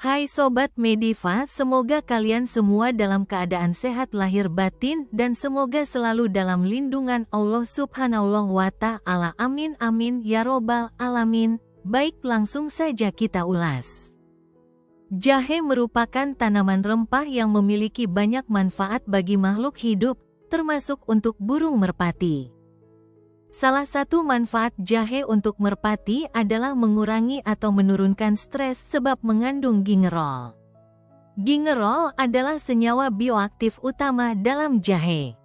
Hai Sobat Mediva, semoga kalian semua dalam keadaan sehat lahir batin dan semoga selalu dalam lindungan Allah Subhanahu wa Ta'ala. Amin amin ya robbal alamin. Baik, langsung saja kita ulas. Jahe merupakan tanaman rempah yang memiliki banyak manfaat bagi makhluk hidup, termasuk untuk burung merpati. Salah satu manfaat jahe untuk merpati adalah mengurangi atau menurunkan stres sebab mengandung gingerol. Gingerol adalah senyawa bioaktif utama dalam jahe.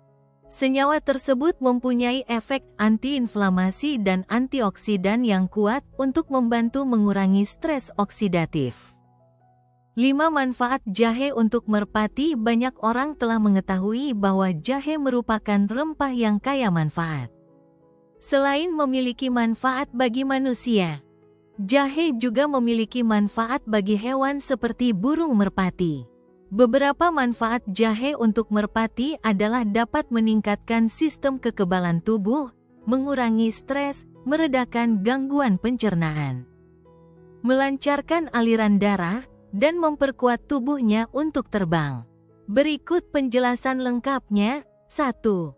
Senyawa tersebut mempunyai efek antiinflamasi dan antioksidan yang kuat untuk membantu mengurangi stres oksidatif. 5 manfaat jahe untuk merpati. Banyak orang telah mengetahui bahwa jahe merupakan rempah yang kaya manfaat. Selain memiliki manfaat bagi manusia, jahe juga memiliki manfaat bagi hewan seperti burung merpati. Beberapa manfaat jahe untuk merpati adalah dapat meningkatkan sistem kekebalan tubuh, mengurangi stres, meredakan gangguan pencernaan, melancarkan aliran darah, dan memperkuat tubuhnya untuk terbang. Berikut penjelasan lengkapnya. 1.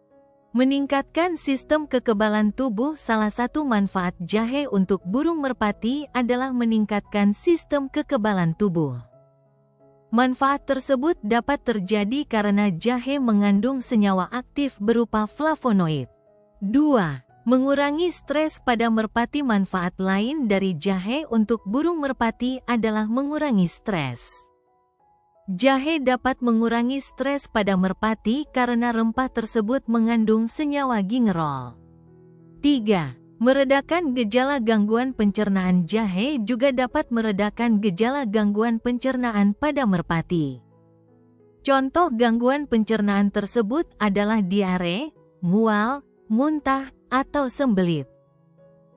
Meningkatkan sistem kekebalan tubuh. Salah satu manfaat jahe untuk burung merpati adalah meningkatkan sistem kekebalan tubuh. Manfaat tersebut dapat terjadi karena jahe mengandung senyawa aktif berupa flavonoid. 2. Mengurangi stres pada merpati. Manfaat lain dari jahe untuk burung merpati adalah mengurangi stres. Jahe dapat mengurangi stres pada merpati karena rempah tersebut mengandung senyawa gingerol. 3. Meredakan gejala gangguan pencernaan. Jahe juga dapat meredakan gejala gangguan pencernaan pada merpati. Contoh gangguan pencernaan tersebut adalah diare, mual, muntah, atau sembelit.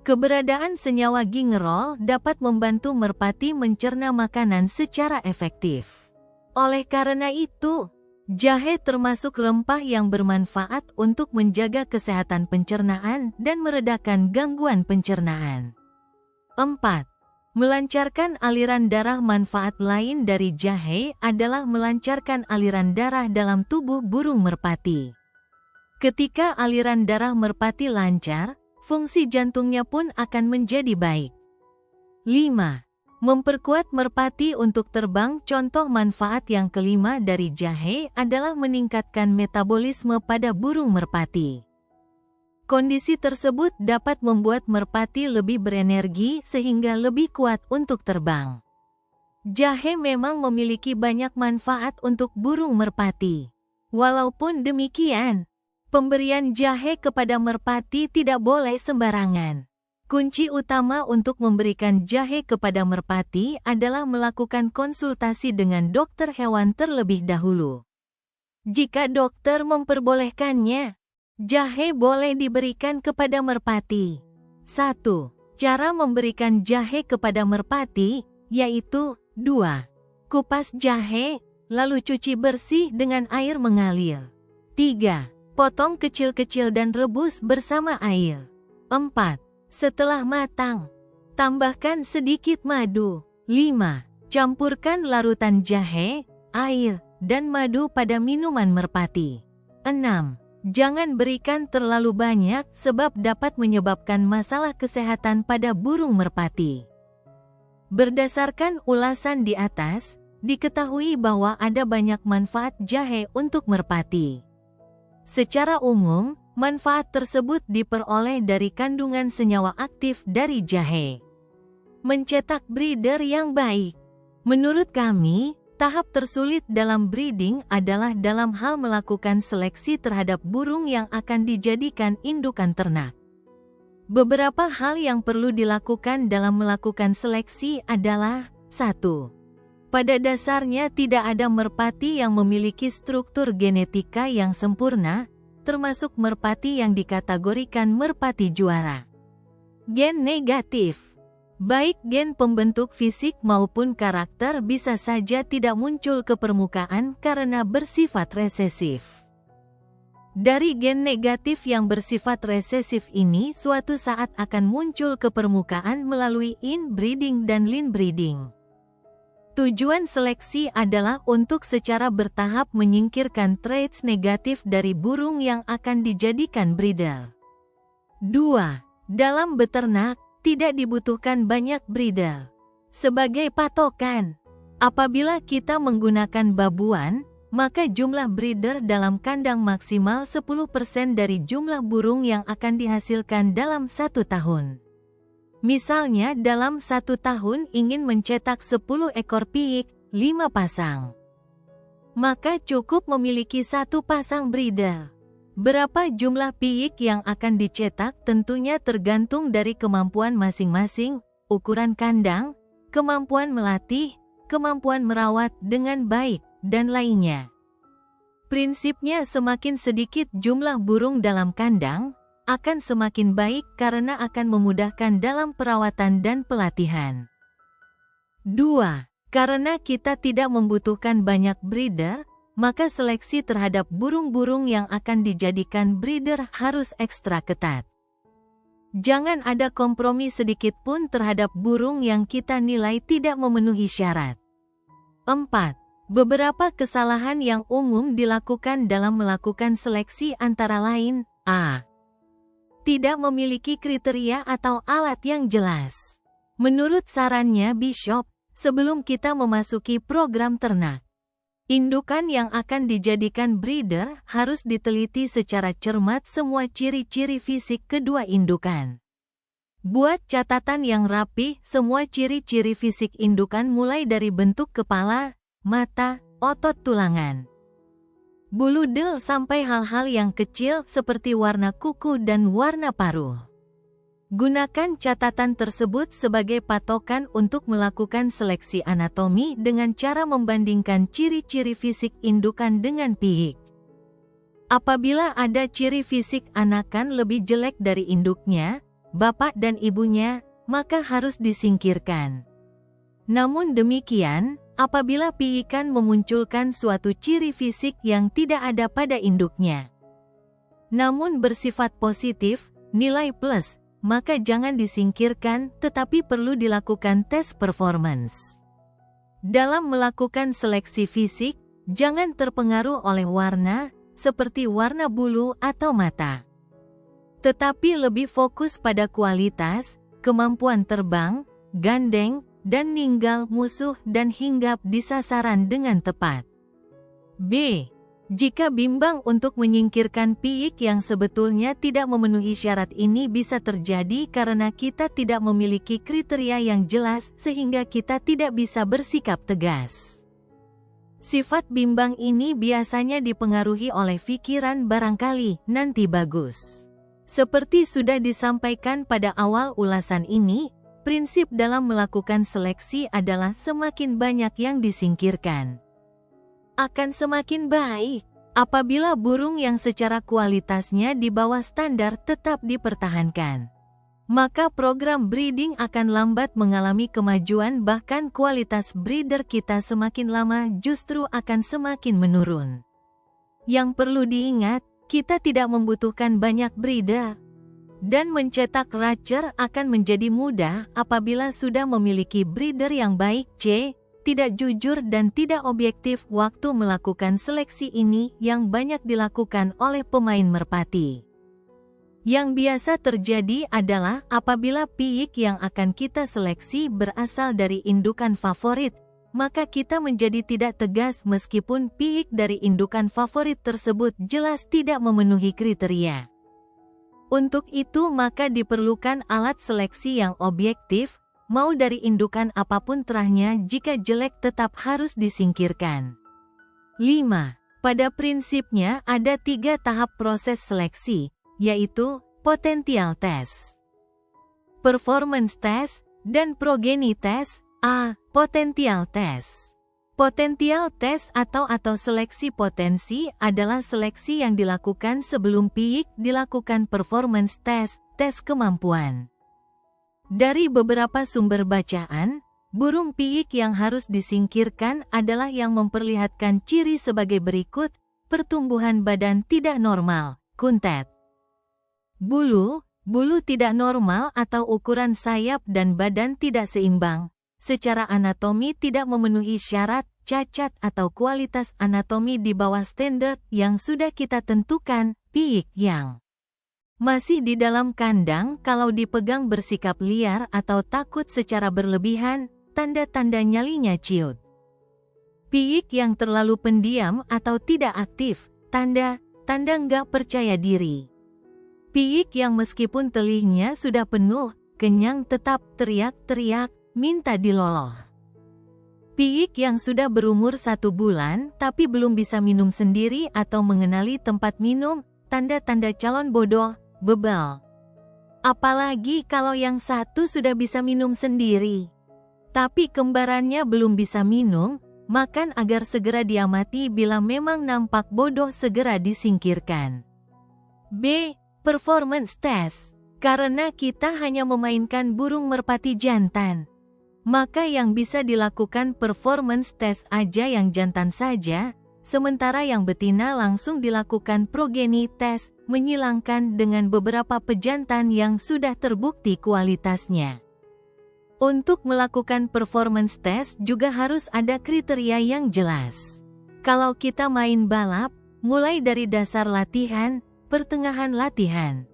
Keberadaan senyawa gingerol dapat membantu merpati mencerna makanan secara efektif. Oleh karena itu, jahe termasuk rempah yang bermanfaat untuk menjaga kesehatan pencernaan dan meredakan gangguan pencernaan. 4. Melancarkan aliran darah. Manfaat lain dari jahe adalah melancarkan aliran darah dalam tubuh burung merpati. Ketika aliran darah merpati lancar, fungsi jantungnya pun akan menjadi baik. 5. Memperkuat merpati untuk terbang. Contoh manfaat yang kelima dari jahe adalah meningkatkan metabolisme pada burung merpati. Kondisi tersebut dapat membuat merpati lebih berenergi sehingga lebih kuat untuk terbang. Jahe memang memiliki banyak manfaat untuk burung merpati. Walaupun demikian, pemberian jahe kepada merpati tidak boleh sembarangan. Kunci utama untuk memberikan jahe kepada merpati adalah melakukan konsultasi dengan dokter hewan terlebih dahulu. Jika dokter memperbolehkannya, jahe boleh diberikan kepada merpati. 1. Cara memberikan jahe kepada merpati, yaitu 2. Kupas jahe, lalu cuci bersih dengan air mengalir. 3. Potong kecil-kecil dan rebus bersama air. 4. Setelah matang, tambahkan sedikit madu. 5. Campurkan larutan jahe, air, dan madu pada minuman merpati. 6. Jangan berikan terlalu banyak sebab dapat menyebabkan masalah kesehatan pada burung merpati. Berdasarkan ulasan di atas, diketahui bahwa ada banyak manfaat jahe untuk merpati. Secara umum, manfaat tersebut diperoleh dari kandungan senyawa aktif dari jahe. Mencetak breeder yang baik. Menurut kami, tahap tersulit dalam breeding adalah dalam hal melakukan seleksi terhadap burung yang akan dijadikan indukan ternak. Beberapa hal yang perlu dilakukan dalam melakukan seleksi adalah 1. Pada dasarnya tidak ada merpati yang memiliki struktur genetika yang sempurna, termasuk merpati yang dikategorikan merpati juara. Gen negatif. Baik gen pembentuk fisik maupun karakter bisa saja tidak muncul ke permukaan karena bersifat resesif. Dari gen negatif yang bersifat resesif ini suatu saat akan muncul ke permukaan melalui inbreeding dan linbreeding. Tujuan seleksi adalah untuk secara bertahap menyingkirkan traits negatif dari burung yang akan dijadikan breeder. 2. Dalam beternak, tidak dibutuhkan banyak breeder. Sebagai patokan, apabila kita menggunakan babuan, maka jumlah breeder dalam kandang maksimal 10% dari jumlah burung yang akan dihasilkan dalam 1 tahun. Misalnya dalam 1 tahun ingin mencetak 10 ekor piik, 5 pasang. Maka cukup memiliki 1 pasang breeder. Berapa jumlah piik yang akan dicetak tentunya tergantung dari kemampuan masing-masing, ukuran kandang, kemampuan melatih, kemampuan merawat dengan baik, dan lainnya. Prinsipnya semakin sedikit jumlah burung dalam kandang, akan semakin baik karena akan memudahkan dalam perawatan dan pelatihan. 2. Karena kita tidak membutuhkan banyak breeder, maka seleksi terhadap burung-burung yang akan dijadikan breeder harus ekstra ketat. Jangan ada kompromi sedikit pun terhadap burung yang kita nilai tidak memenuhi syarat. 4. Beberapa kesalahan yang umum dilakukan dalam melakukan seleksi antara lain, a. Tidak memiliki kriteria atau alat yang jelas. Menurut sarannya Bishop, sebelum kita memasuki program ternak, indukan yang akan dijadikan breeder harus diteliti secara cermat semua ciri-ciri fisik kedua indukan. Buat catatan yang rapi semua ciri-ciri fisik indukan mulai dari bentuk kepala, mata, otot tulangan, bulu del sampai hal-hal yang kecil seperti warna kuku dan warna paruh. Gunakan catatan tersebut sebagai patokan untuk melakukan seleksi anatomi dengan cara membandingkan ciri-ciri fisik indukan dengan piik. Apabila ada ciri fisik anakan lebih jelek dari induknya, bapak dan ibunya, maka harus disingkirkan. Namun demikian, apabila piikan memunculkan suatu ciri fisik yang tidak ada pada induknya, namun bersifat positif, nilai plus, maka jangan disingkirkan tetapi perlu dilakukan tes performance. Dalam melakukan seleksi fisik, jangan terpengaruh oleh warna, seperti warna bulu atau mata. Tetapi lebih fokus pada kualitas, kemampuan terbang, gandeng, dan ninggal musuh dan hinggap di sasaran dengan tepat. B. Jika bimbang untuk menyingkirkan piik yang sebetulnya tidak memenuhi syarat ini bisa terjadi karena kita tidak memiliki kriteria yang jelas sehingga kita tidak bisa bersikap tegas. Sifat bimbang ini biasanya dipengaruhi oleh pikiran barangkali nanti bagus. Seperti sudah disampaikan pada awal ulasan ini, prinsip dalam melakukan seleksi adalah semakin banyak yang disingkirkan, akan semakin baik. Apabila burung yang secara kualitasnya di bawah standar tetap dipertahankan, maka program breeding akan lambat mengalami kemajuan bahkan kualitas breeder kita semakin lama justru akan semakin menurun. Yang perlu diingat, kita tidak membutuhkan banyak breeder. Dan mencetak racer akan menjadi mudah apabila sudah memiliki breeder yang baik. C. Tidak jujur dan tidak objektif waktu melakukan seleksi ini yang banyak dilakukan oleh pemain merpati. Yang biasa terjadi adalah apabila piik yang akan kita seleksi berasal dari indukan favorit, maka kita menjadi tidak tegas meskipun piik dari indukan favorit tersebut jelas tidak memenuhi kriteria. Untuk itu maka diperlukan alat seleksi yang objektif, mau dari indukan apapun terahnya jika jelek tetap harus disingkirkan. 5. Pada prinsipnya ada 3 tahap proses seleksi, yaitu potential test, performance test, dan progeny test. A. Potential test. Potential test atau seleksi potensi adalah seleksi yang dilakukan sebelum piik dilakukan performance test, tes kemampuan. Dari beberapa sumber bacaan, burung piik yang harus disingkirkan adalah yang memperlihatkan ciri sebagai berikut: pertumbuhan badan tidak normal, kuntet, bulu tidak normal atau ukuran sayap dan badan tidak seimbang, secara anatomi tidak memenuhi syarat, cacat atau kualitas anatomi di bawah standar yang sudah kita tentukan, piik yang masih di dalam kandang kalau dipegang bersikap liar atau takut secara berlebihan, tanda-tanda nyalinya ciut. Piik yang terlalu pendiam atau tidak aktif, tanda nggak percaya diri. Piik yang meskipun telihnya sudah penuh, kenyang tetap teriak-teriak, minta diloloh. Piik yang sudah berumur 1 bulan tapi belum bisa minum sendiri atau mengenali tempat minum, tanda-tanda calon bodoh, bebal. Apalagi kalau yang satu sudah bisa minum sendiri, tapi kembarannya belum bisa minum, makan agar segera diamati bila memang nampak bodoh segera disingkirkan. B. Performance test. Karena kita hanya memainkan burung merpati jantan, maka yang bisa dilakukan performance test aja yang jantan saja, sementara yang betina langsung dilakukan progeny test, menyilangkan dengan beberapa pejantan yang sudah terbukti kualitasnya. Untuk melakukan performance test juga harus ada kriteria yang jelas. Kalau kita main balap, mulai dari dasar latihan, pertengahan latihan,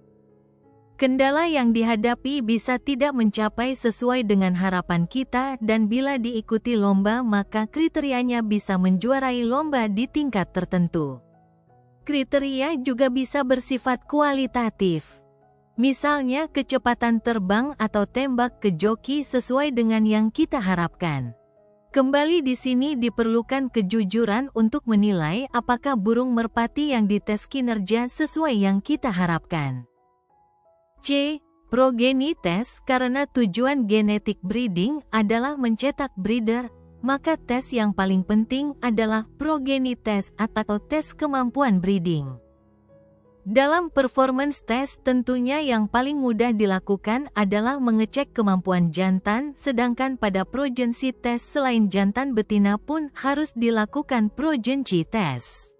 kendala yang dihadapi bisa tidak mencapai sesuai dengan harapan kita dan bila diikuti lomba maka kriterianya bisa menjuarai lomba di tingkat tertentu. Kriteria juga bisa bersifat kualitatif. Misalnya kecepatan terbang atau tembak ke joki sesuai dengan yang kita harapkan. Kembali di sini diperlukan kejujuran untuk menilai apakah burung merpati yang dites kinerja sesuai yang kita harapkan. C. Progeny test. Karena tujuan genetik breeding adalah mencetak breeder, maka tes yang paling penting adalah progeny test atau tes kemampuan breeding. Dalam performance test tentunya yang paling mudah dilakukan adalah mengecek kemampuan jantan, sedangkan pada progeny test selain jantan betina pun harus dilakukan progeny test.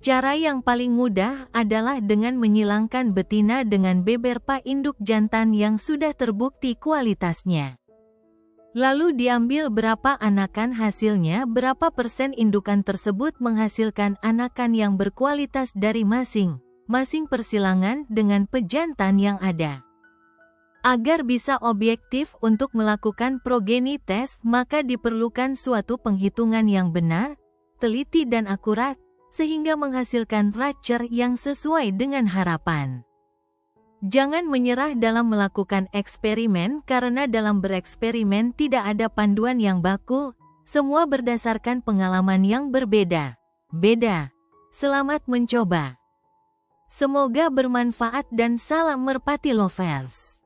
Cara yang paling mudah adalah dengan menyilangkan betina dengan beberapa induk jantan yang sudah terbukti kualitasnya. Lalu diambil berapa anakan hasilnya, berapa persen indukan tersebut menghasilkan anakan yang berkualitas dari masing-masing persilangan dengan pejantan yang ada. Agar bisa objektif untuk melakukan progeny test, maka diperlukan suatu penghitungan yang benar, teliti dan akurat, sehingga menghasilkan racer yang sesuai dengan harapan. Jangan menyerah dalam melakukan eksperimen karena dalam bereksperimen tidak ada panduan yang baku, semua berdasarkan pengalaman yang berbeda. Selamat mencoba. Semoga bermanfaat dan salam merpati lovers.